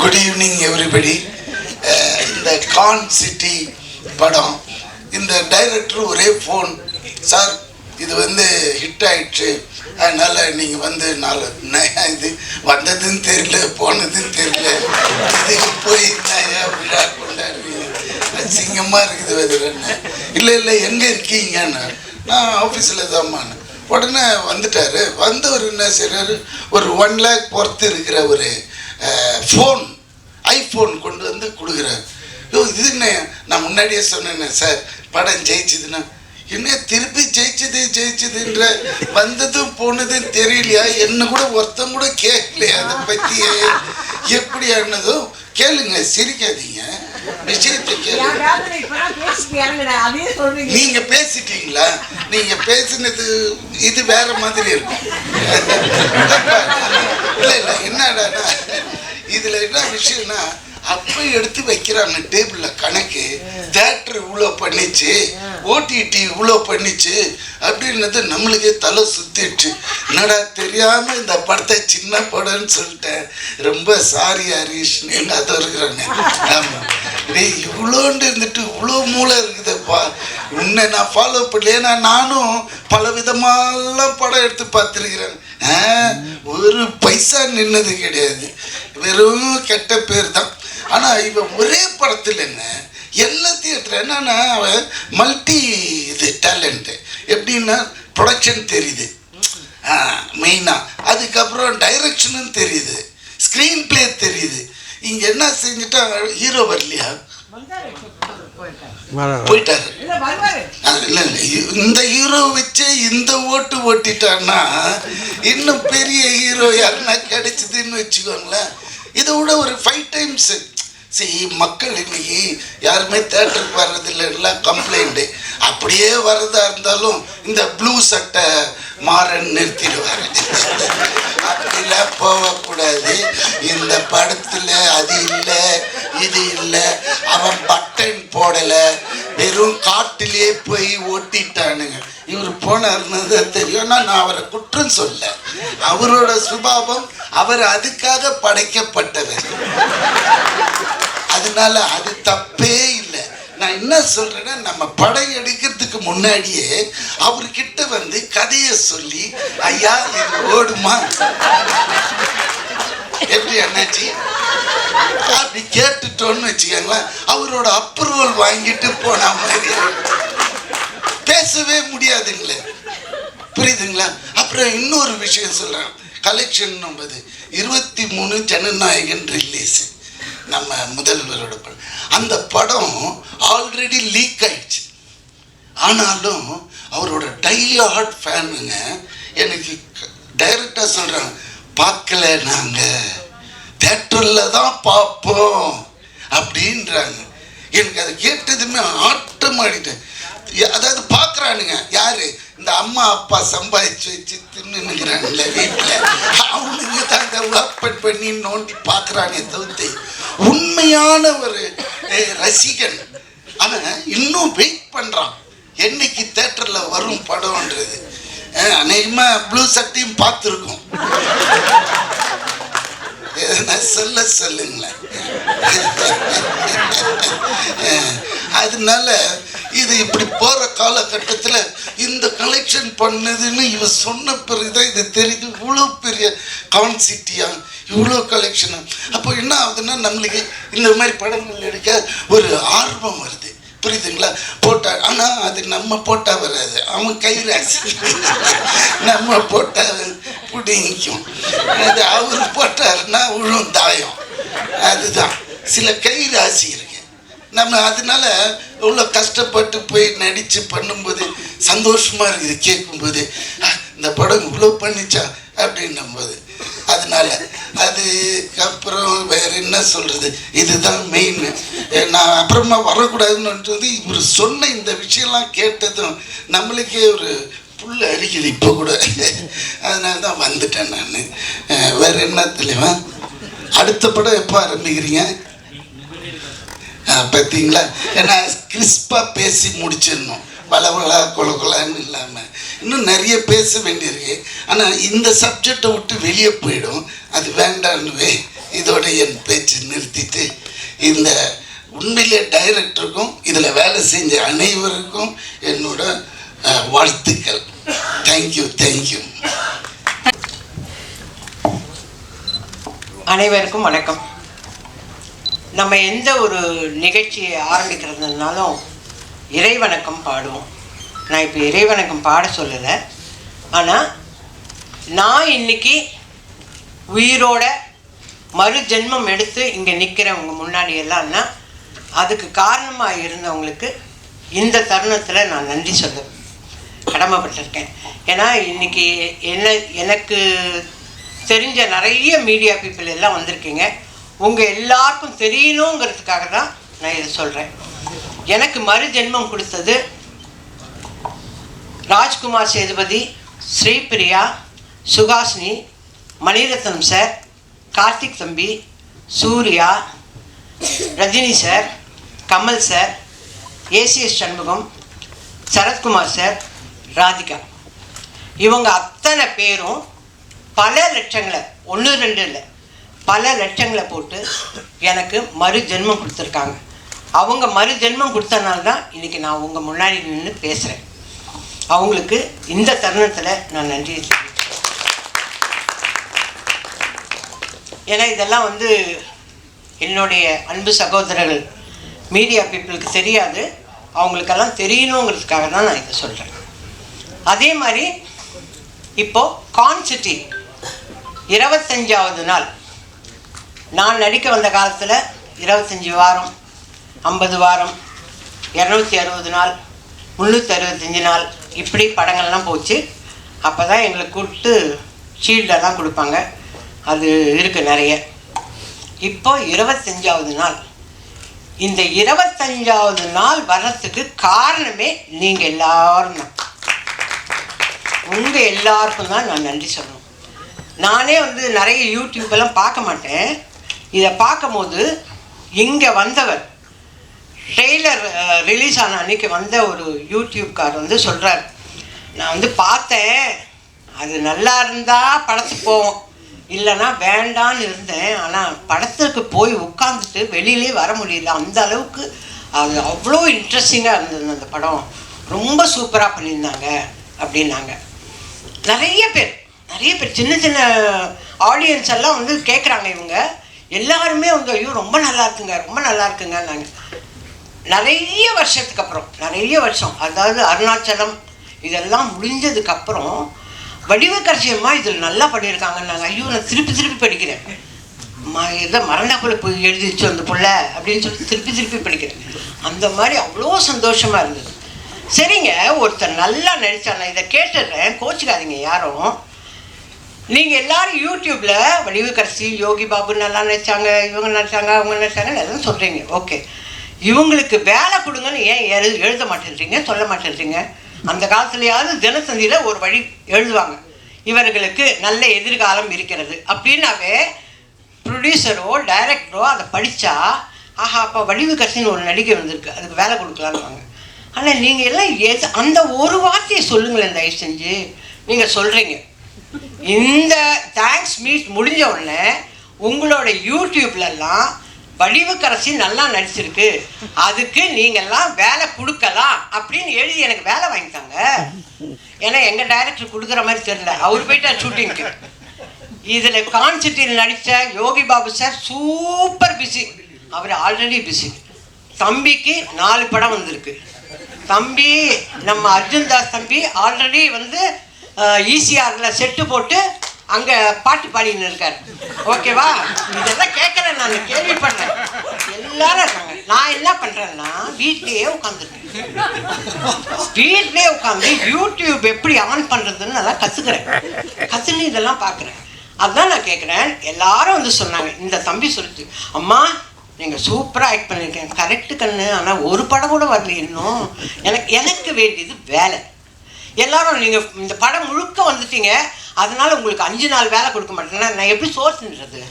Good evening everybody. இந்த Khan city படம், இந்த டைரக்டர் ஒரே ஃபோன், சார் இது வந்து ஹிட் ஆயிடுச்சு, அதனால் நீங்கள் வந்து இது வந்ததுன்னு தெரியல போனதுன்னு தெரியல, இதுக்கு போய் விழா கொண்டாடுறீங்க, அசிங்கமாக இருக்குது அதுன்னு. இல்லை இல்லை எங்கே இருக்கீங்கன்னு, நான் ஆஃபீஸில் தான்மான்னு. உடனே வந்துட்டார். வந்தவர் என்ன செய்கிறாரு, ஒரு 1 lakh பொறுத்து இருக்கிற ஒரு ஃபோன், ஐஃபோன் கொண்டு வந்து கொடுக்குறாரு. இது என்ன, நான் முன்னாடியே சொன்னேன் சார் படம் ஜெயிச்சுதுன்னா, என்ன திருப்பி ஜெயிச்சதுன்ற வந்ததும் போனதும் தெரியலையா, என்ன கூட ஒருத்தம் கூட கேட்கலையா அதை பற்றியே, எப்படி ஆனதும் கேளுங்க, சிரிக்காதீங்க, விஷயத்தை கேளுங்க. நீங்க பேசிட்டீங்களா, நீங்க பேசினது இது வேற மாதிரி இருக்கும். இல்லை இல்லை என்னடா இதுல என்ன விஷயம்னா, அப்போ எடுத்து வைக்கிறாங்க டேபிளில் கணக்கு, தேட்டர் இவ்வளோ பண்ணிச்சு, ஓடிடி இவ்வளோ பண்ணிச்சு அப்படின்னது நம்மளுக்கே தலை சுத்திடுச்சு. என்னடா தெரியாமல் இந்த படத்தை சின்ன படம்னு சொல்லிட்டேன், ரொம்ப சாரி ஹரீஷ்னு அதை இருக்கிறாங்க. ஆமாம், டேய் இவ்வளோண்டு இருந்துட்டு இவ்வளோ மூளை இருக்குதுப்பா, உன்னை நான் ஃபாலோ பண்ணல. நானும் பல விதமாலாம் படம் எடுத்து பார்த்துருக்கிறேன், ஒரு பைசா நின்னது கிடையாது, வெறும் கெட்ட பேர் தான். ஆனால் இவன் ஒரே படத்தில் என்ன எல்லாத்தையும் எடுத்துகிற, என்னன்னா அவன் மல்டி இது டேலண்ட்டு. எப்படின்னா ப்ரொடக்ஷன் தெரியுது மெயினாக, அதுக்கப்புறம் டைரக்ஷனும் தெரியுது, ஸ்க்ரீன் பிளே தெரியுது. இங்கே என்ன செஞ்சுட்டா, ஹீரோ வரலையா, போயிட்டாரு. இல்லை இல்லை, இந்த ஹீரோ வச்சு இந்த ஓட்டு ஓட்டிட்டான்னா இன்னும் பெரிய ஹீரோ யாருன்னா கிடைச்சதுன்னு வச்சுக்கோங்களேன். இதை விட ஒரு 5 times. சரி, மக்கள் இன்னைக்கு யாருமே தேட்டருக்கு வர்றதில்லை, எல்லாம் கம்ப்ளைண்ட்டு. அப்படியே வர்றதா இருந்தாலும் இந்த ப்ளூ சட்டை மாறன் நிறுத்திடுவார். அப்படிலாம் போகக்கூடாது. இந்த படத்தில் அது இல்லை இது இல்லை, அவன் பட்டன் போடலை, வெறும் காட்டிலே போய் ஓட்டிட்டானுங்க. இவர் போனார்னு தான் தெரியும். நான் அவரை குற்றம் சொல்ல, அவரோட சுபாவம், அவர் அதுக்காக படைக்கப்பட்டவர், அதனால அது தப்பே இல்லை. நான் என்ன சொல்றேன்னா, நம்ம படம் எடுக்கிறதுக்கு முன்னாடியே அவர்கிட்ட வந்து கதையை சொல்லி, ஐயா இது ஓடுமா, எப்படி அண்ணாச்சி அப்படி கேட்டுட்டோன்னு வச்சுக்கோங்களேன், அவரோட அப்ரூவல் வாங்கிட்டு போன மாதிரி பேசவே முடியாதுங்களே, புரியுதுங்களா? அப்புறம் இன்னொரு விஷயம் சொல்றேன், கலெக்ஷன் 23 ஜனநாயகன் ரிலீஸ், நம்ம முதல்வரோட படம். அந்த படம் ஆல்ரெடி லீக் ஆயிடுச்சு. ஆனாலும் அவரோட டை-ஹார்ட் ஃபேனுங்க எனக்கு டைரக்டாக சொல்கிறாங்க, பார்க்கல, நாங்கள் தேட்டரில் தான் பார்ப்போம் அப்படின்றாங்க. எனக்கு அதை கேட்டதுமே ஆட்டம் ஆடிட்டேன். அதாவது பார்க்குறானுங்க யாரு, இந்த அம்மா அப்பா சம்பாதிச்சு வச்சு தின்னுங்கிறாங்கல்ல வீட்டில், அவனுங்க தாங்க ஓப்பன் பண்ணி நோண்டி பார்க்குறானே தவிர்த்து உண்மையான ஒரு ரசிகன் அவன் இன்னும் வெயிட் பண்ணுறான் என்னைக்கு தேட்டரில் வரும் படம்ன்றது. அநேகமாக ப்ளூ சட்டையும் பார்த்துருக்கோம், எதனா சொல்லுங்களேன். அதனால இது இப்படி போகிற காலகட்டத்தில் இந்த கலெக்ஷன் பண்ணுதுன்னு இவன் சொன்ன பிறகுதான் இது தெரியுது, இவ்வளோ பெரிய கான்சிட்டியா, இவ்வளோ கலெக்ஷனு. அப்போ என்ன ஆகுதுன்னா, நம்மளுக்கு இந்த மாதிரி படங்கள் எடுக்க ஒரு ஆர்வம் வருது, புரியுதுங்களா? போட்டா, ஆனால் அது நம்ம போட்டால் வராது, அவன் கை ராசி, நம்ம போட்டால் பிடிக்கும், அது அவர் போட்டாருன்னா விழும் தாயம். அதுதான் சில கை ராசி இருக்கு நம்ம. அதனால இவ்வளோ கஷ்டப்பட்டு போய் நடித்து பண்ணும்போது சந்தோஷமாக இருக்குது, கேட்கும்போது இந்த படம் இவ்வளோ பண்ணிச்சா அப்படின்னும்போது. அதனால அதுக்கப்புறம் வேறு என்ன சொல்கிறது, இதுதான் மெயின். நான் அப்புறமா வரக்கூடாதுன்னு இவர் சொன்ன இந்த விஷயம்லாம் கேட்டதும் நம்மளுக்கே ஒரு புல் அரிக்குது இப்போ கூட. அதனால தான் வந்துட்டேன் நான். வேறு என்ன தெரியுமா, அடுத்த படம் எப்போ ஆரம்பிக்கிறீங்க பார்த்தீங்களா? ஏன்னா கிறிஸ்பாக பேசி முடிச்சிடணும், வளவளா கொலன்னு இல்லாமல். இன்னும் நிறைய பேச வேண்டியிருக்கு, ஆனால் இந்த சப்ஜெக்டை விட்டு வெளியே போயிடும், அது வேண்டான்னுவே இதோட என் பேச்சு நிறுத்திட்டு, இந்த உண்மையிலே டைரக்டருக்கும் இதில் வேலை செஞ்ச அனைவருக்கும் என்னோட வாழ்த்துக்கள். தேங்க்யூ. அனைவருக்கும் வணக்கம். நம்ம எந்த ஒரு நிகழ்ச்சியை ஆரம்பிக்கிறதுனாலும் இறைவணக்கம் பாடுவோம். நான் இப்போ இறைவணக்கம் பாட சொல்லலை, ஆனால் நான் இன்னைக்கு உயிரோட மறு ஜென்மம் எடுத்து இங்கே நிற்கிறவங்க முன்னாடி எல்லாம்னா அதுக்கு காரணமாக இருந்தவங்களுக்கு இந்த தருணத்தில் நான் நன்றி சொல்ல கடமைப்பட்டிருக்கேன். ஏன்னா இன்றைக்கி எனக்கு தெரிஞ்ச நிறைய மீடியா பீப்புள் எல்லாம் வந்திருக்கீங்க. உங்கள் எல்லாருக்கும் தெரியணுங்கிறதுக்காக தான் நான் இதை சொல்கிறேன். எனக்கு மறு ஜென்மம் கொடுத்தது ராஜ்குமார் சேதுபதி, ஸ்ரீபிரியா, சுகாசினி, மணிரத்னம் சார், கார்த்திக் தம்பி, Suriya, Rajini sir, Kamal sir, ACS Shanmugam, Sarathkumar sir, Radhika. இவங்க அத்தனை பேரும் பல லட்சங்களை, 1-2 இல்லை, பல லட்சங்களை போட்டு எனக்கு மறு ஜென்மம் கொடுத்துருக்காங்க. அவங்க மறு ஜென்மம் கொடுத்தனால தான் இன்றைக்கி நான் உங்கள் முன்னாடி நின்று பேசுகிறேன். அவங்களுக்கு இந்த தருணத்தில் நான் நன்றி தெரிவிக்கிறேன். ஏன்னா இதெல்லாம் என்னுடைய அன்பு சகோதரர்கள் மீடியா பீப்புளுக்கு தெரியாது, அவங்களுக்கெல்லாம் தெரியணுங்கிறதுக்காக தான் நான் இதை சொல்கிறேன். அதே மாதிரி இப்போது கான்சிட்டி 25வது நாள். நான் நடிக்க வந்த காலத்தில் 25 வாரம், 50 வாரம், 260 நாள், 365 நாள் இப்படி படங்கள்லாம் போச்சு. அப்போ தான் எங்களுக்கு கூப்பிட்டு ஷீல்டெல்லாம் கொடுப்பாங்க. அது இருக்குது நிறைய. இப்போ 25வது நாள். இந்த 25வது நாள் வர்றதுக்கு காரணமே நீங்கள் எல்லாரும் தான். உங்கள் எல்லாருக்கும் தான் நான் நன்றி சொல்லணும். நானே நிறைய யூடியூப்பெல்லாம் பார்க்க மாட்டேன். இதை பார்க்கும்போது இங்கே வந்தவர் ட்ரெய்லர் ரிலீஸ் ஆன அன்றைக்கி வந்த ஒரு யூடியூப்கார் சொல்கிறார், நான் பார்த்தேன், அது நல்லா இருந்தால் படத்துக்கு போவோம், இல்லைன்னா வேண்டான்னு இருந்தேன். ஆனால் படத்துக்கு போய் உட்காந்துட்டு வெளியிலே வர முடியல. அந்த அளவுக்கு அது அவ்வளோ இன்ட்ரெஸ்டிங்காக இருந்தது. அந்த படம் ரொம்ப சூப்பராக பண்ணியிருந்தாங்க அப்படின்னாங்க. நிறைய பேர் சின்ன சின்ன ஆடியன்ஸ் எல்லாம் கேட்குறாங்க. இவங்க எல்லாருமே ஐயோ ரொம்ப நல்லா இருக்குங்க நாங்கள் நிறைய வருஷத்துக்கு அப்புறம், நிறைய வருஷம், அதாவது அருணாச்சலம் இதெல்லாம் முடிஞ்சதுக்கப்புறம் வடிவக்கரசியம்மா இதில் நல்லா பண்ணியிருக்காங்கன்னாங்க. ஐயோ நான் திருப்பி படிக்கிறேன். ஏதோ மரணக்குள்ள போய் எழுதிச்சு அந்த புள்ள அப்படின்னு சொல்லி திருப்பி படிக்கிறேன். அந்த மாதிரி அவ்வளோ சந்தோஷமாக இருந்தது. சரிங்க, ஒருத்தர் நல்லா நடித்தாங்க. இதை கேட்டுடுறேன், கோச்சிக்காதீங்க யாரும். நீங்கள் எல்லோரும் யூடியூப்பில் வடிவக்கரசி, யோகி பாபு நல்லா நடித்தாங்க, இவங்க நடித்தாங்க, அவங்க நடித்தாங்கன்னு எல்லாம் சொல்கிறீங்க. ஓகே, இவங்களுக்கு வேலை கொடுங்கன்னு ஏன் எழுத மாட்டேன்றீங்க, சொல்ல மாட்டேன்றீங்க? அந்த காலத்துலையாவது தினத்தந்தியில் ஒரு வழி எழுதுவாங்க, இவர்களுக்கு நல்ல எதிர்காலம் இருக்கிறது அப்படின்னாவே ப்ரொடியூசரோ டைரக்டரோ அதை படித்தா ஆஹா அப்போ வடிவக்கரசின்னு ஒரு நடிகை வந்திருக்கு, அதுக்கு வேலை கொடுக்கலான்னு வாங்க. ஆனால் நீங்கள் எல்லாம் அந்த ஒரு வார்த்தையை சொல்லுங்களேன் தயவு செஞ்சு. நீங்கள் சொல்கிறீங்க இந்த தேங்க்ஸ் மீட் முடிஞ்ச உடனே உங்களோட யூடியூப்லலாம் வடிவக்கரசி நல்லா நடிச்சிருக்கு, அதுக்கு நீங்கள்லாம் வேலை கொடுக்கலாம் அப்படின்னு எழுதி எனக்கு வேலை வாங்கிட்டாங்க. ஏன்னா எங்கள் டைரக்டர் கொடுக்குற மாதிரி தெரியல, அவர் போயிட்டார் ஷூட்டிங்க்கு. இதில் கான்சிட்டியில் நடித்த Yogi Babu sir super busy, அவர் ஆல்ரெடி பிஸி. தம்பிக்கு 4 படம் வந்திருக்கு. தம்பி நம்ம அர்ஜுன் தாஸ் தம்பி ஆல்ரெடி ஈசிஆரில் செட்டு போட்டு அங்கே பாட்டு பாடின்னு இருக்கார். ஓகேவா? இதெல்லாம் கேட்குறேன், நான் கேள்விப்படுறேன். எல்லாரும் இருக்காங்க. நான் என்ன பண்ணுறேன்னா வீட்லேயே உட்காந்துருக்கேன். வீட்லேயே உட்காந்து யூடியூப் எப்படி ஆன் பண்ணுறதுன்னு நல்லா கற்றுன்னு இதெல்லாம் பார்க்குறேன். அதுதான் நான் கேட்குறேன். எல்லாரும் சொன்னாங்க, இந்த தம்பி சொல்லிட்டு, அம்மா நீங்கள் சூப்பராக ஆக்ட் பண்ணியிருக்கேன், கரெக்டு கண்ணு, ஆனால் ஒரு படம் கூட வரல இன்னும். எனக்கு வேண்டியது வேலை. எல்லாரும் நீங்கள் இந்த படம் முழுக்க வந்துட்டீங்க, அதனால் உங்களுக்கு 5 நாள் வேலை கொடுக்க மாட்டேன்னா நான் எப்படி சோர்ஸ்ன்றது?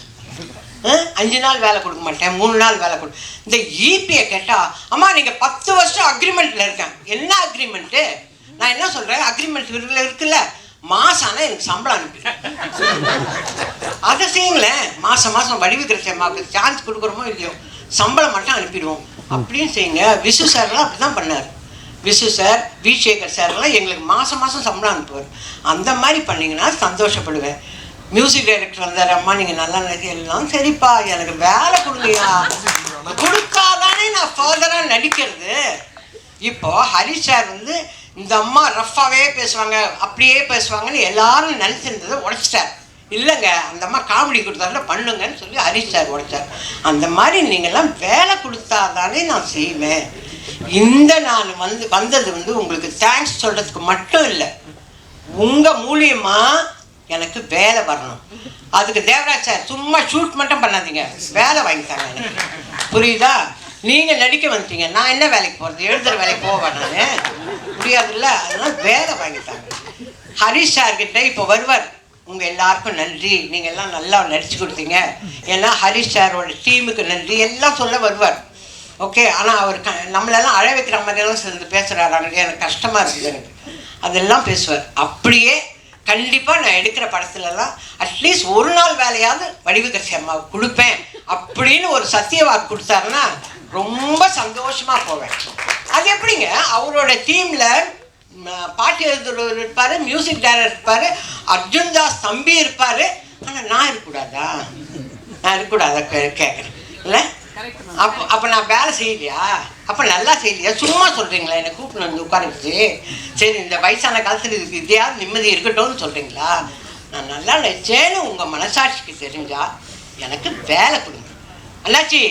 5 நாள் வேலை கொடுக்க மாட்டேன், 3 நாள் வேலை கொடு. இந்த ஈபியை கேட்டால் அம்மா நீங்கள் 10 வருஷம் அக்ரிமெண்ட்டில் இருக்கேன். என்ன அக்ரிமெண்ட்டு? நான் என்ன சொல்கிறேன், அக்ரிமெண்ட் இருக்குல்ல, மாதம் ஆனால் எனக்கு சம்பளம் அனுப்பிடுவேன். அதை செய்யுங்களேன். மாதம் மாதம் வடிவுக்கிற சான்ஸ் கொடுக்குறோமோ இல்லையோ சம்பளம் மட்டும் அனுப்பிடுவோம். அப்படியும் செய்யுங்க. விசு சார்லாம் அப்படி தான் பண்ணார். விசு சார், வி சேகர் சார்லாம் எங்களுக்கு மாதம் மாதம் சம்பளம் அனுப்புவார். அந்த மாதிரி பண்ணிங்கன்னா சந்தோஷப்படுவேன். மியூசிக் டைரக்டர் வந்தார், அம்மா நீங்கள் நல்லா நடிக்கலாம். சரிப்பா எனக்கு வேலை கொடுங்கயா, கொடுத்தாதானே நான் ஃபர்தராக நடிக்கிறது. இப்போது ஹரி சார் வந்து இந்த அம்மா ரஃப்பாகவே பேசுவாங்க, அப்படியே பேசுவாங்கன்னு எல்லாரும் நினச்சிருந்ததை உடைச்சிட்டார். இல்லைங்க, அந்த அம்மா காமெடி கொடுத்தாருல பண்ணுங்கன்னு சொல்லி ஹரிஷ் சார் உடைச்சார். அந்த மாதிரி நீங்கள்லாம் வேலை கொடுத்தாதானே நான் செய்வேன். இந்த நான் வந்தது வந்து உங்களுக்கு தேங்க்ஸ் சொல்கிறதுக்கு மட்டும் இல்லை, உங்கள் மூலியமாக எனக்கு வேலை வரணும். அதுக்கு தேவராஜ் சார் சும்மா ஷூட் மட்டும் பண்ணாதீங்க, வேலை வாங்கித்தாங்க எனக்கு. புரியுதா? நீங்கள் நடிக்க வந்துட்டீங்க, நான் என்ன வேலைக்கு போகிறது? எழுதுகிற வேலைக்கு போவேன் நான், முடியாதுல்ல. அதனால் வேலை வாங்கித்தாங்க. ஹரிஷ் சார்கிட்ட இப்போ வருவார். உங்கள் எல்லாருக்கும் நன்றி, நீங்கள் எல்லாம் நல்லா நடிச்சு கொடுத்தீங்க, ஏன்னா ஹரிஷ் சாரோட டீமுக்கு நன்றி எல்லாம் சொல்ல வருவார். ஓகே. ஆனால் அவர் நம்மளெல்லாம் அழ வைக்கிற மாதிரியெல்லாம் சேர்ந்து பேசுகிறாராங்க, எனக்கு கஷ்டமாக இருக்குது. எனக்கு அதெல்லாம் பேசுவார். அப்படியே கண்டிப்பாக நான் எடுக்கிற படத்துலலாம் அட்லீஸ்ட் ஒரு நாள் வேலையாவது வடிவுக்கரசி அம்மாவுக்கு கொடுப்பேன் அப்படின்னு ஒரு சத்திய வாக்கு கொடுத்தாருன்னா ரொம்ப சந்தோஷமாக போவேன். அது எப்படிங்க, அவரோட டீமில் பாட்டு எழுதுறவர் இருப்பார், மியூசிக் டைரக்டர் இருப்பார், அர்ஜுன் தாஸ் தம்பி இருப்பார். ஆனால் நான் இருக்கக்கூடாதா? நான் இருக்கக்கூடாதா கேட்குறேன் இல்லை? அப்போ நான் வேலை செய்யலையா? அப்போ நல்லா செய்யலையா? சும்மா சொல்கிறீங்களா? என்னை கூப்பிட்டு வந்து உட்கார வச்சு, சரி இந்த வயசான காலத்தில் இதுக்கு இதையாவது நிம்மதி இருக்கட்டும்னு சொல்கிறீங்களா? நான் நல்லா நடிச்சேன்னு உங்கள் மனசாட்சிக்கு தெரிஞ்சால் எனக்கு வேலை கொடுங்க அண்ணாச்சி.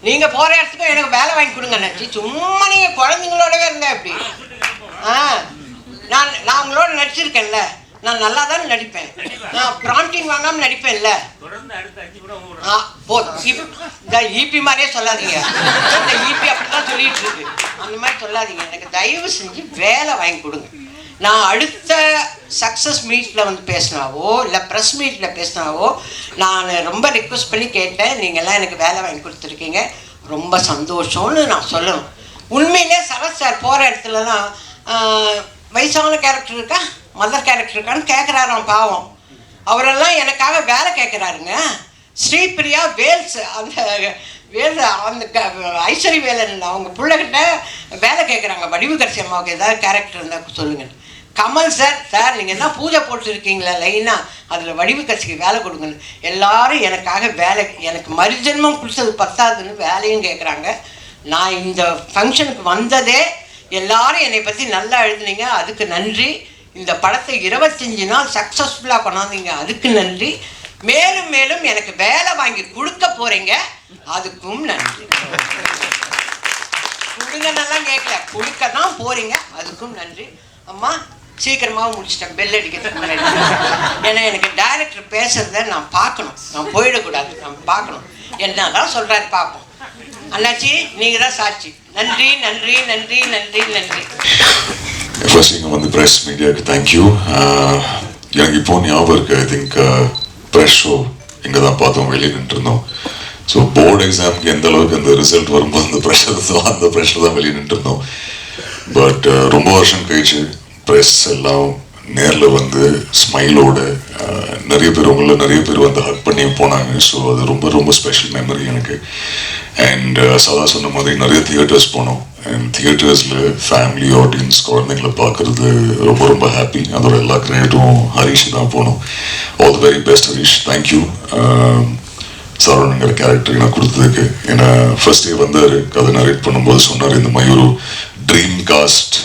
நீங்கள் போகிற இடத்துக்கும் எனக்கு வேலை வாங்கி கொடுங்க அண்ணாச்சி. சும்மா நீங்கள் குழந்தைங்களோடவே இருந்தேன் அப்படி. நான் உங்களோட நடிச்சிருக்கேன்ல, நான் நல்லா தானே நடிப்பேன். நான் ப்ராம்ப்டிங் வாங்காமல் நடிப்பேன்ல. போதும். இந்த ஈபி மாதிரியே சொல்லாதீங்க. இந்த ஈபி அப்படிதான் சொல்லிட்டு இருக்கு, அந்த மாதிரி சொல்லாதீங்க. எனக்கு தயவு செஞ்சு வேலை வாங்கி கொடுங்க. நான் அடுத்த சக்ஸஸ் மீட்டில் வந்து பேசினாவோ இல்லை ப்ரெஸ் மீட்டில் பேசினாவோ நான் ரொம்ப ரிக்வெஸ்ட் பண்ணி கேட்டேன், நீங்கள்லாம் எனக்கு வேலை வாங்கி கொடுத்துருக்கீங்க, ரொம்ப சந்தோஷம்னு நான் சொல்லணும். உண்மையிலே சரத் சார் போகிற இடத்துலலாம் வயசான கேரக்டர் இருக்கா, மதர் கேரக்டர் இருக்கான்னு கேட்குறாராம். பாவம், அவரெல்லாம் எனக்காக வேலை கேட்குறாருங்க. ஸ்ரீபிரியா வேல்ஸ், அந்த ஐஸ்வரி வேலன் அவங்க பிள்ளைகிட்ட வேலை கேட்குறாங்க, வடிவுக்கரசி அம்மாவுக்கு ஏதாவது கேரக்டர் இருந்தால் சொல்லுங்கள். கமல் சார் நீங்கள் என்ன பூஜை போட்டுருக்கீங்களா லைனாக, அதில் வடிவுக்கரசிக்கு வேலை கொடுங்கன்னு எல்லாரும் எனக்காக வேலை, எனக்கு மறுஜென்மம் கொடுத்தது பத்தாதுன்னு வேலையும் கேட்குறாங்க. நான் இந்த ஃபங்க்ஷனுக்கு வந்ததே எல்லாரும் என்னை பற்றி நல்லா எழுதுனீங்க, அதுக்கு நன்றி. இந்த படத்தை 25 நாள் சக்ஸஸ்ஃபுல்லாக கொண்டாந்தீங்க, அதுக்கு நன்றி. மேலும் மேலும் எனக்கு வேலை வாங்கி கொடுக்க போகிறீங்க, அதுக்கும் நன்றி. கொடுங்கன்னெல்லாம் கேட்கல, கொடுக்க தான் போகிறீங்க, அதுக்கும் நன்றி. அம்மா சீக்கிரமாக முடிச்சிட்டேன், பெல் அடிக்கிறதுக்கு முன்னாடி. ஏன்னா எனக்கு டைரக்டர் பேசுகிறத நான் பார்க்கணும், நான் போயிடக்கூடாது, நான் பார்க்கணும். என்னதான் சொல்கிறாரு பார்ப்போம். அண்ணாச்சி நீங்கள் தான் சாட்சி. நன்றி நன்றி நன்றி நன்றி நன்றி. ஃபர்ஸ்ட் இங்கே வந்து ப்ரெஸ் மீடியாவுக்கு தேங்க்யூ. எனக்கு இப்போ ஞாபகம் இருக்குது, ஐ திங்க் ப்ரெஸ் ஷோ இங்கே தான் பார்த்தோம், வெளியே நின்றுருந்தோம். ஸோ போர்டு எக்ஸாமுக்கு எந்த அளவுக்கு அந்த ரிசல்ட் வரும்போது அந்த ப்ரெஷர் தான் வெளியே நின்றுருந்தோம். பட் ரொம்ப வருஷம் கழிச்சு ப்ரெஸ் எல்லாம் நேரில் வந்து ஸ்மைலோட நிறைய பேர் வந்து ஹக் பண்ணி போனாங்க. ஸோ அது ரொம்ப ரொம்ப ஸ்பெஷல் மெமரி எனக்கு. அண்ட் சதா சொன்ன மாதிரி நிறைய தியேட்டர்ஸ் போனோம். அண்ட் தியேட்டர்ஸில் ஃபேமிலி ஆடியன்ஸ் குழந்தைங்களை பார்க்குறது ரொம்ப ரொம்ப ஹாப்பி. அதோட எல்லா கிரெடிட்டும் ஹரிஷ் தான் போனோம். All the very best Harish, thank you. சரவணங்கிற கேரக்டர் நான் கொடுத்ததுக்கு. ஏன்னா ஃபர்ஸ்ட் டே வந்தார், கதை நரேட் பண்ணும்போது சொன்னார் இந்த மாதிரி ஒரு ட்ரீம் காஸ்ட்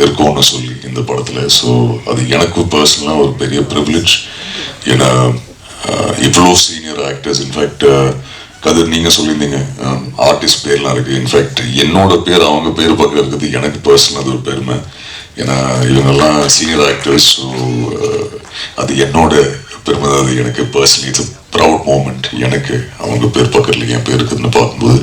இருக்கும்னு சொல்லி இந்த படத்தில். ஸோ அது எனக்கு பர்சனலாக ஒரு பெரிய ப்ரிவிலேஜ். ஏன்னா இவ்வளோ சீனியர் ஆக்டர்ஸ், இன்ஃபேக்ட் கதிர் நீங்கள் சொல்லியிருந்தீங்க ஆர்டிஸ்ட் பேர்லாம் இருக்குது. இன்ஃபேக்ட் என்னோட பேர் அவங்க பேர் பக்கம் இருக்குது, எனக்கு பர்சனல் அது ஒரு பெருமை. ஏன்னா இவங்கெல்லாம் சீனியர் ஆக்டர்ஸ். ஸோ அது என்னோட பெருமை தான். அது எனக்கு பர்சனலி இட்ஸ் ப்ரவுட் மூமெண்ட். எனக்கு அவங்க பேர் பக்கத்தில் என் பேர் இருக்குதுன்னு பார்க்கும்போது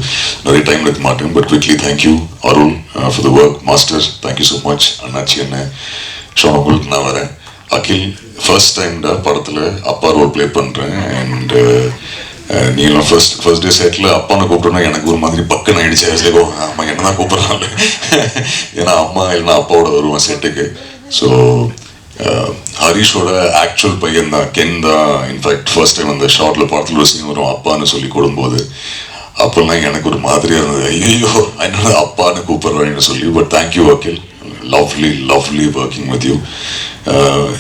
நிறைய டைம் எடுக்க மாட்டேன். But quickly thank you Arul for the work. Master thank you so much. அண்ணாச்சி என்ன ஸோ உங்களுக்கு நான் வரேன். அகில் ஃபர்ஸ்ட் டைம் தான் படத்தில் அப்பா ரோல் ப்ளே பண்ணுறேன். அண்ட் நீங்களும் ஃபர்ஸ்ட் டே செட்டில் அப்பானை கூப்பிட்டோன்னா எனக்கு ஒரு மாதிரி பக்குன்னு ஆகிடுச்சு. சரி அம்மா என்ன தான் கூப்பிட்றாங்க, ஏன்னா அம்மா இல்லைன்னா அப்பாவோட வருவேன் செட்டுக்கு. ஸோ ஹரிஷோட ஆக்சுவல் பையன் தான், கென் தான். இன்ஃபேக்ட் ஃபர்ஸ்ட் டைம் அந்த ஷார்ட்ல படத்தில் ஒரு சீன் வரும் அப்பான்னு சொல்லி கொடுக்கும்போது அப்போல்லாம் எனக்கு ஒரு மாதிரியா இருந்தது, ஐயோ என்னோட அப்பான்னு கூப்பிடுறாங்கன்னு சொல்லி. But thank you Akhil, lovely working with you.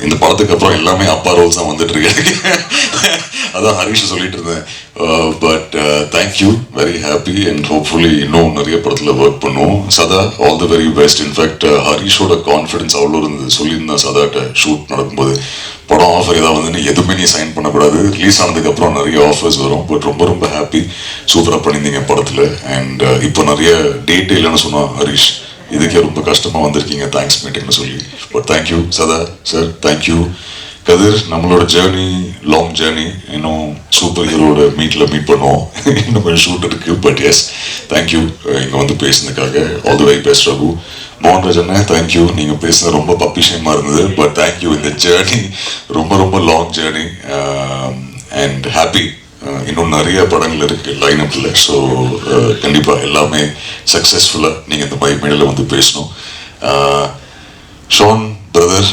இந்த படத்துக்கு அப்புறம் எல்லாமே அப்பா ரோல்ஸ் தான் வந்துட்டு இருக்கு. அதான் ஹரிஷ் சொல்லிட்டு இருந்தேன். But thank you, very happy and hopefully இன்னும் நிறைய படத்தில் ஒர்க் பண்ணுவோம். Sadha, all the very best. In fact ஹரிஷோட கான்ஃபிடன்ஸ் அவ்வளோ இருந்தது. சொல்லியிருந்தேன் சதாட்ட ஷூட் நடக்கும்போது, படம் ஆஃபர் ஏதாவது வந்து எதுவுமே நீ சைன் பண்ணக்கூடாது, ரிலீஸ் ஆனதுக்கப்புறம் நிறைய ஆஃபர்ஸ் வரும். பட் ரொம்ப ஹாப்பி, சூப்பராக பண்ணியிருந்தீங்க படத்தில். அண்ட் இப்போ நிறைய டேட் இல்லைன்னு சொன்னான் ஹரிஷ், இதுக்கே ரொம்ப கஷ்டமாக வந்திருக்கீங்க தேங்க்ஸ் மீட்டிங்னு சொல்லி. பட் தேங்க்யூ சதா சார், தேங்க்யூ கதிர். நம்மளோட ஜேர்னி லாங் ஜேர்னி, இன்னும் சூப்பர் ஹீரோட மீட் பண்ணுவோம். இன்னும் கொஞ்சம் ஷூட் இருக்கு. பட் எஸ், தேங்க்யூ இங்கே வந்து பேசுனதுக்காக. All the very best Raghu. Mohanraj அண்ணா, தேங்க்யூ. நீங்கள் பேசுனது ரொம்ப பப்பிஷயமாக இருந்தது. பட் தேங்க்யூ, இந்த ஜேர்னி ரொம்ப லாங் ஜேர்னி. அண்ட் ஹாப்பி, இன்னும் நிறைய படங்கள் இருக்கு லைன் அப்ல. ஸோ கண்டிப்பாக எல்லாமே சக்ஸஸ்ஃபுல்லாக நீங்கள் இந்த மாதிரி மேடையில் வந்து பேசணும். ஷான் பிரதர்,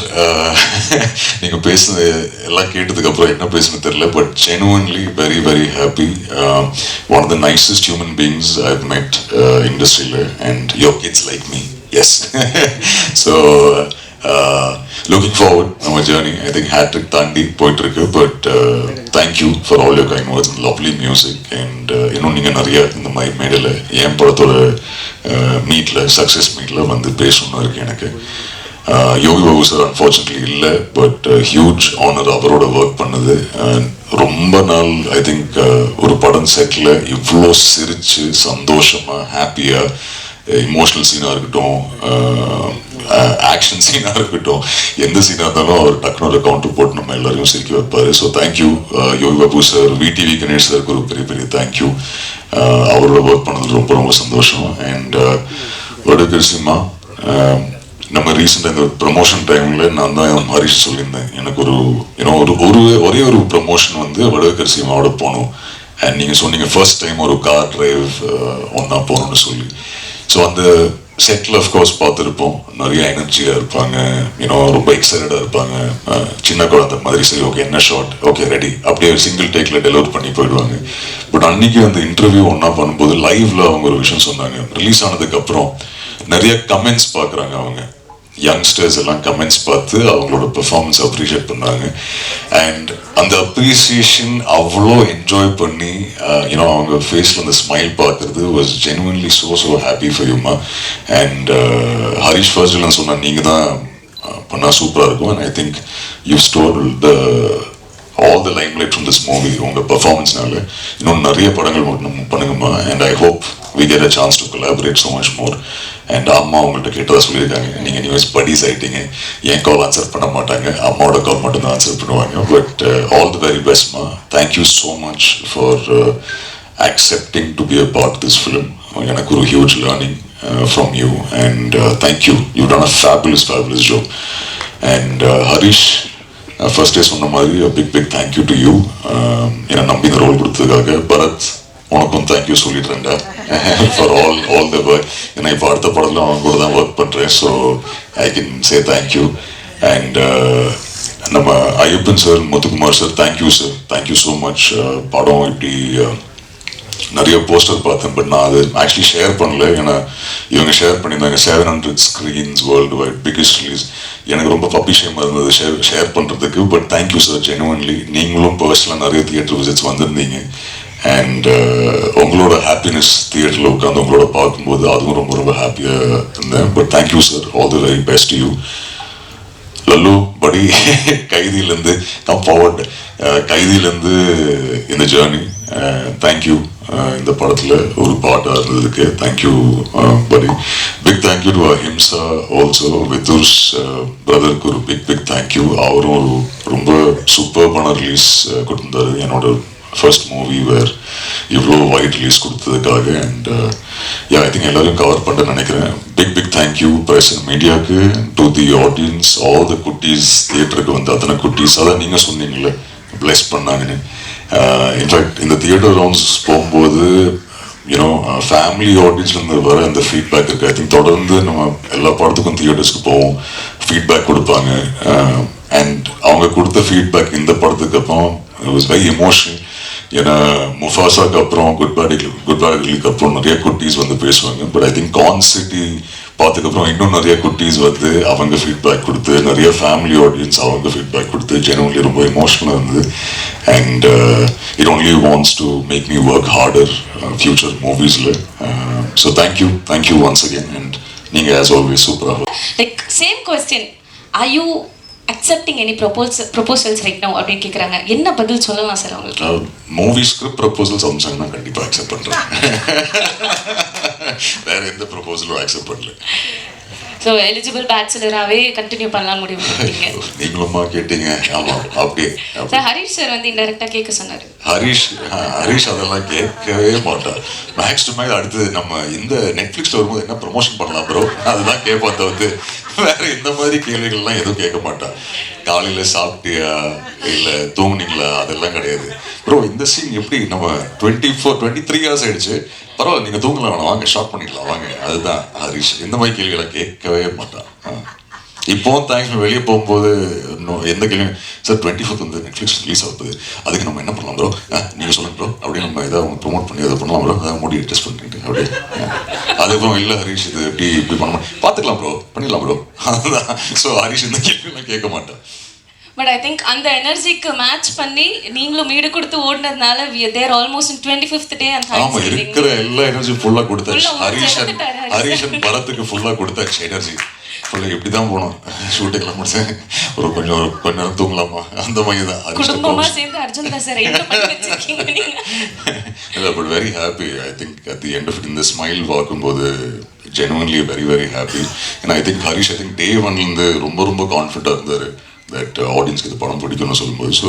நீங்கள் பேசுனது எல்லாம் கேட்டதுக்கு அப்புறம் என்ன பேசுன்னு தெரியல. But genuinely very happy. One of the nicest human beings I have met இண்டஸ்ட்ரியில். And your kids like me. Yes. So looking forward நம்ம ஜேர்னி. ஐ திங்க் ஹேட்ரிக் தாண்டி போயிட்டு இருக்கு. But thank you for all your kind words and lovely music. And இன்னும் நீங்கள் நிறைய இந்த மாதிரி மேடையில் என் படத்தோட மீட்டில், சக்ஸஸ் மீட்டில் வந்து பேசணும்னு இருக்கு எனக்கு. யோகி பாபு சார் அன்ஃபார்ச்சுனேட்லி இல்லை. பட் ஹியூஜ் ஆனர் அவரோட ஒர்க் பண்ணது. ரொம்ப நாள் ஐ திங்க் ஒரு படம் செட்டில் இவ்வளோ சிரிச்சு சந்தோஷமாக ஹாப்பியாக, இமோஷனல் சீனாக இருக்கட்டும், ஆக்ஷன் சீனாக இருக்கட்டும், எந்த சீனாக இருந்தாலும் அவர் டக்குனு ஒரு கவுண்டர் போட்டு நம்ம எல்லாரையும் சிரிக்க வைப்பார். So thank you Yogi Babu sir. VTV Ganesh சாருக்கு ஒரு பெரிய தேங்க்யூ. அவரோட ஒர்க் பண்ணது ரொம்ப சந்தோஷம். அண்ட் வடகரிசிமா, நம்ம ரீசெண்டாக இந்த ப்ரமோஷன் டைமில் நான் தான் ஹரிஷ் சொல்லியிருந்தேன், எனக்கு ஒரே ஒரு ப்ரமோஷன் வந்து வடகரிசிமாவோட போகணும். அண்ட் நீங்கள் சொன்னீங்க ஃபர்ஸ்ட் டைம் ஒரு கார் டிரைவ் ஒன்றா போகணும்னு சொல்லி. ஸோ அந்த செட்டில் அஃப்கோர்ஸ் பார்த்துருப்போம், நிறைய எனர்ஜியாக இருப்பாங்க, ரொம்ப எக்ஸைட்டடாக இருப்பாங்க. சின்ன குழந்தை மாதிரி, சரி ஓகே என்ன ஷார்ட், ஓகே ரெடி, அப்படியே சிங்கிள் டேக்கில் டெலிவர் பண்ணி போயிடுவாங்க. பட் அன்றைக்கி அந்த இன்டர்வியூ ஒன்றா பண்ணும்போது லைவ்ல அவங்க ஒரு விஷயம் சொன்னாங்க. ரிலீஸ் ஆனதுக்கப்புறம் நிறைய கமெண்ட்ஸ் பார்க்குறாங்க அவங்க, யங்ஸ்டர்ஸ் எல்லாம் கமெண்ட்ஸ் பார்த்து அவங்களோட பெர்ஃபார்மன்ஸ் அப்ரிஷியேட் பண்ணாங்க. அண்ட் அந்த அப்ரிசியேஷன் அவ்வளோ என்ஜாய் பண்ணி அவங்க ஃபேஸில் அந்த ஸ்மைல் பார்க்குறது was genuinely so happy for யூமா. அண்ட் ஹரிஷ் ஃபர்ஸ்ட்லாம் சொன்னால் நீங்கள் தான் பண்ணால் சூப்பராக இருக்கும். And I think you stole the all the limelight from this movie. உங்க பெர்ஃபார்மன்ஸ்னால இன்னும் நிறைய படங்கள் பண்ணுங்கம்மா. And I hope we get a chance to collaborate so much more. And அம்மா அவங்கள்ட்ட கேட்டதாக சொல்லியிருக்காங்க, நீங்கள் நியூஸ் படிஸ் ஆகிட்டீங்க, என் கால் ஆன்சர் பண்ண மாட்டாங்க, அம்மாவோட கால் மட்டும்தான் ஆன்சர் பண்ணுவாங்க. பட் ஆல் தி வெரி பெஸ்ட்மா. Thank you so much for accepting to be a part of this film. எனக்கு ஒரு huge learning from you. And thank you. You've done a fabulous job. And Harish, first day சொன்ன மாதிரி big thank you to you. என்னை நம்பி இந்த role கொடுத்ததுக்காக. பரத், உனக்கும் thank you சொல்லிடுறேன்டா ஃபார் ஆல் த ஒர்க். ஏன்னா இப்போ அடுத்த படத்தில் அவன் கூட தான் ஒர்க் பண்ணுறேன். So I can say thank you. And நம்ம Ayyappan sir, Muthukumar sir, thank you sir, thank you so much. படம் இப்படி நிறைய போஸ்டர் பார்த்தேன், பட் நான் அது ஆக்சுவலி ஷேர் பண்ணல. ஏன்னா இவங்க ஷேர் பண்ணியிருந்தாங்க 700 screens world wide, biggest release. எனக்கு ரொம்ப பப்பிஷயமாக இருந்தது ஷேர் பண்ணுறதுக்கு. But thank you sir, genuinely. நீங்களும் பர்சனலாக நிறைய தியேட்டர் விசிட்ஸ் வந்திருந்தீங்க. அண்ட் உங்களோட ஹாப்பினஸ் தியேட்டரில் உட்காந்து உங்களோட பார்க்கும்போது அதுவும் ரொம்ப ஹாப்பியாக இருந்தேன். But thank you sir, all the very best you. Lalu படி, கைதியிலேருந்து கம் ஃபார்வர்ட், கைதியிலேருந்து இந்த ஜேர்னி. தேங்க்யூ இந்த படத்தில் ஒரு பாட்டாக இருந்ததுக்கு. தேங்க்யூ படி. Big thank you to Ahimsa also. Vidhur's பிரதருக்கு ஒரு பிக் தேங்க்யூ. அவரும் ஒரு ரொம்ப சூப்பர்பான ரிலீஸ் கொடுத்துருந்தாரு என்னோட ஃபர்ஸ்ட் மூவி வேர் இவ்வளோ வைட் ரிலீஸ் கொடுத்ததுக்காக. அண்ட் ஐ திங்க் எல்லாரும் கவர் பண்ணுறேன்னு நினைக்கிறேன். பிக் தேங்க்யூ ப்ரெஸ் மீடியாவுக்கு, to the audience, all the குட்டீஸ். தியேட்டருக்கு வந்து அத்தனை குட்டீஸ், அதான் நீங்கள் சொன்னீங்களே பிளஸ் பண்ணாங்கன்னு. இன்ஃபேக்ட் இந்த தியேட்டர் ரவுண்ட்ஸ் போகும்போது ஃபேமிலி ஆடியன்ஸ்லேருந்து வர அந்த ஃபீட்பேக் இருக்குது. ஐ திங்க் தொடர்ந்து நம்ம எல்லா படத்துக்கும் தியேட்டர்ஸ்க்கு போவோம், ஃபீட்பேக் கொடுப்பாங்க. அண்ட் அவங்க கொடுத்த ஃபீட்பேக் இந்த படத்துக்கு அப்புறம் it was very emotional. ஏன்னா முஃபாசாக்கு அப்புறம் குட் பேட் அப்புறம் நிறைய குட்டீஸ் வந்து பேசுவாங்க. But I think Con City பார்த்ததுக்கப்புறம் இன்னும் நிறைய குட்டீஸ் வந்து அவங்க ஃபீட்பேக் கொடுத்து, நிறைய ஃபேமிலி ஆடியன்ஸ் அவங்க ஃபீட்பேக் கொடுத்து, ஜெனுவன்லி ரொம்ப எமோஷனலாக இருந்தது. And it only wants to make me work harder future மூவிஸில். So thank you once again. And நீங்கள் ஆஸ் ஆல்வேஸ் சூப்பராக. Like same question, are you accepting any proposals right now அப்படின்னு கேட்குறாங்க. என்ன பதில் சொல்லலாம் சார் அவங்களுக்கு? மூவி ஸ்கிரிப்ட் ப்ரொபோசல்ஸ் அம்சாங்கன்னா கண்டிப்பாக அக்செப்ட் பண்ணுறேன். வேற எந்த ப்ரொபோசலும் அக்செப்ட் பண்ணல. ஸோ எலிஜிபிள் பேச்சுலராகவே கண்டினியூ பண்ணலாம் முடிவு பண்ணிட்டீங்க. நீங்களுமா கேட்டீங்க? ஆமாம், அப்படியே. சார் ஹரிஷ் சார் வந்து இன்டெரக்டாக கேட்க சொன்னார். ஹரிஷ் அதெல்லாம் கேட்கவே மாட்டான். மேக்ஸ் டு மேக்ஸ் அடுத்தது நம்ம இந்த நெட்ஃப்ளிக்ஸில் வரும்போது என்ன ப்ரொமோஷன் பண்ணலாம் ப்ரோ, அதுதான் கேட்பான் தவிர்த்து வேற இந்த மாதிரி கேள்விகள்லாம் எதுவும் கேட்க மாட்டான். காலையில் சாப்பிட்டியா இல்லை தூங்குனீங்களா அதெல்லாம் கிடையாது. ப்ரோ இந்த சீன் எப்படி நம்ம 23 இயர்ஸ் ஆயிடுச்சு, பரவாயில்ல நீங்கள் தூங்கலாம், வேணாம் வாங்க ஷார்ட் பண்ணிடலாம் வாங்க, அதுதான் ஹரிஷ். இந்த மாதிரி கேள்விகளை கேட்கவே மாட்டான். இப்போவும் தேங்க்ஸ் வெளியே போகும்போது எந்த கேள்வியும் சார் 24th வந்து நெட்ஃப்ளிக்ஸ் ரிலீஸ் ஆகுது, அதுக்கு நம்ம என்ன பண்ணலாம் ப்ரோ, நீங்கள் சொல்லுங்க ப்ரோ அப்படின்னு நம்ம எதாவது அவங்க ப்ரொமோட் பண்ணி அதை பண்ணலாம் ப்ரோ, அதை மூடி டெஸ்ட் பண்ணிட்டு அப்படியே. அதுக்கப்புறம் இல்லை ஹரிஷ் இது இப்படி பண்ண பார்த்துக்கலாம் ப்ரோ, பண்ணிடலாம் ப்ரோ, அதுதான். ஸோ ஹரிஷ் இந்த கேள்வியெல்லாம் கேட்க மாட்டேன். பட் ஐ திங்க் அந்த எனர்ஜிக்கு மேட்ச் பண்ணி நீங்களும் மீடு கொடுத்து ஓடினதுனால we are there almost in 25th day and ஆமா, இருக்கிற எல்லா எனர்ஜி ஃபுல்லா கொடுத்தாச்சு. ஹரிஷன் ஹரிஷன் படத்துக்கு ஃபுல்லா கொடுத்தாச்சு எனர்ஜி ஃபுல்லா. இப்படி தான் போனோம் ஷூட்டிங்லாம் முடிச்சேன். கொஞ்ச நேரம் தூங்கலாமா அந்த மாதிரி தான். குடும்பமா சேர்ந்து அர்ஜுன் தாஸ் சார் என்ன பண்ணி வச்சிருக்கீங்க நீங்க? இல்ல but very happy. I think at the end of it இந்த ஸ்மைல் பார்க்கும்போது genuinely very happy. And I think Harish I think day ஒன்லேருந்து ரொம்ப கான்ஃபிடென்ட்டாக இருந்தார் தட் ஆடியன்ஸ்க்கு இது படம் பிடிக்கும்னு சொல்லும்போது. ஸோ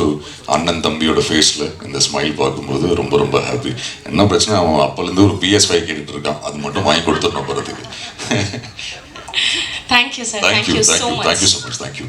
அண்ணன் தம்பியோட ஃபேஸில் இந்த ஸ்மைல் பார்க்கும்போது ரொம்ப ஹாப்பி. என்ன பிரச்சனை, அவன் அப்போலேருந்து ஒரு PS5 கேட்டுட்டு இருக்கான், அது மட்டும் வாங்கி கொடுத்துடணும் படத்துக்கு. Thank you sir, thank you so much. Thank you so much, thank you.